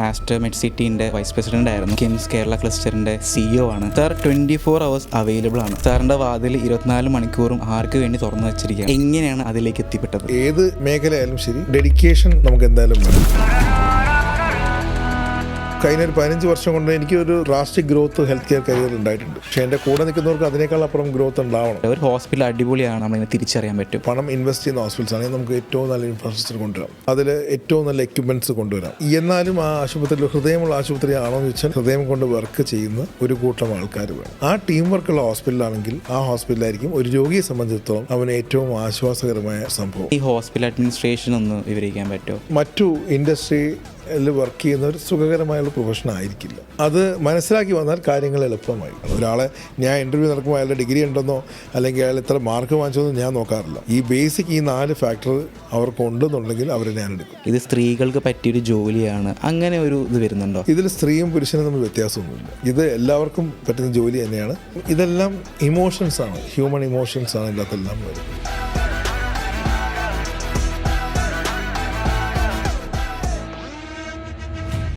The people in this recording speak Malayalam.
ആസ്റ്റർ മെഡ്സിറ്റിന്റെ വൈസ് പ്രസിഡന്റ് ആയിരുന്നു. കിംസ് കേരള ക്ലസ്റ്ററിന്റെ CEO ആണ്. സാർ 24 hours അവൈലബിൾ ആണ്. സാറിന്റെ വാതിൽ 24 മണിക്കൂറും ആർക്ക് വേണ്ടി തുറന്നു വെച്ചിരിക്കുകയാണ്. എങ്ങനെയാണ് അതിലേക്ക് എത്തിപ്പെട്ടത്? ഏത് മേഖലയായാലും ശരി, ഡെഡിക്കേഷൻ നമുക്ക് എന്തായാലും വേണം. കഴിഞ്ഞ ഒരു 15 വർഷം കൊണ്ട് എനിക്ക് ഒരു drastic growth health care career ഉണ്ടായിട്ടുണ്ട്. പക്ഷേ എൻ്റെ കൂടെ നിൽക്കുന്നവർക്ക് അതിനേക്കാൾ അപ്പുറം ഗ്രോത്ത് ഉണ്ടാവണം. ഒരു ഹോസ്പിറ്റൽ അടിപൊളിയാണ്, നമ്മളിങ്ങനെ തിരിച്ചറിയാൻ പറ്റും. പണം ഇൻവെസ്റ്റ് ചെയ്യുന്ന ഹോസ്പിറ്റൽസ് ആണെങ്കിൽ നമുക്ക് ഏറ്റവും നല്ല ഇൻഫ്രാസ്ട്രക്ചർ കൊണ്ടുവരാം, അതിൽ ഏറ്റവും നല്ല എക്യുപ്മെന്റ്സ് കൊണ്ടുവരാം. എന്നാലും ആ ആശുപത്രിയിൽ ഹൃദയമുള്ള ആശുപത്രി ആണോ എന്ന് വെച്ചാൽ ഹൃദയം കൊണ്ട് വർക്ക് ചെയ്യുന്ന ഒരു കൂട്ടം ആൾക്കാർ വേണം. ആ ടീം വർക്കുള്ള ഹോസ്പിറ്റലാണെങ്കിൽ ആ ഹോസ്പിറ്റലായിരിക്കും ഒരു രോഗിയെ സംബന്ധിച്ചിടത്തോളം അവന് ഏറ്റവും ആശ്വാസകരമായ സംഭവം. ഈ ഹോസ്പിറ്റൽ അഡ്മിനിസ്ട്രേഷൻ ഒന്ന് വിവരിക്കാൻ പറ്റുമോ? മറ്റു ഇൻഡസ്ട്രി വർക്ക് ചെയ്യുന്ന ഒരു സുഖകരമായുള്ള പ്രൊഫഷൻ ആയിരിക്കില്ല. അത് മനസ്സിലാക്കി വന്നാൽ കാര്യങ്ങൾ എളുപ്പമായി. ഒരാളെ ഞാൻ ഇൻ്റർവ്യൂ നടക്കുമ്പോൾ അയാളുടെ ഡിഗ്രി ഉണ്ടെന്നോ അല്ലെങ്കിൽ അയാൾ ഇത്ര മാർക്ക് വാങ്ങിച്ചതെന്നോ ഞാൻ നോക്കാറില്ല. ഈ ബേസിക് ഈ 4 ഫാക്ടർ അവർക്ക് ഉണ്ടെന്നുണ്ടെങ്കിൽ അവരെ ഞാൻ എടുക്കും. ഇത് സ്ത്രീകൾക്ക് പറ്റിയൊരു ജോലിയാണ്, അങ്ങനെ ഒരു ഇത് വരുന്നുണ്ടോ? ഇതിൽ സ്ത്രീയും പുരുഷനും തമ്മിൽ വ്യത്യാസമൊന്നുമില്ല. ഇത് എല്ലാവർക്കും പറ്റുന്ന ജോലി തന്നെയാണ്. ഇതെല്ലാം ഇമോഷൻസ് ആണ്, ഹ്യൂമൻ ഇമോഷൻസ് ആണ് ഇതിനകത്തെല്ലാം വരുന്നത്.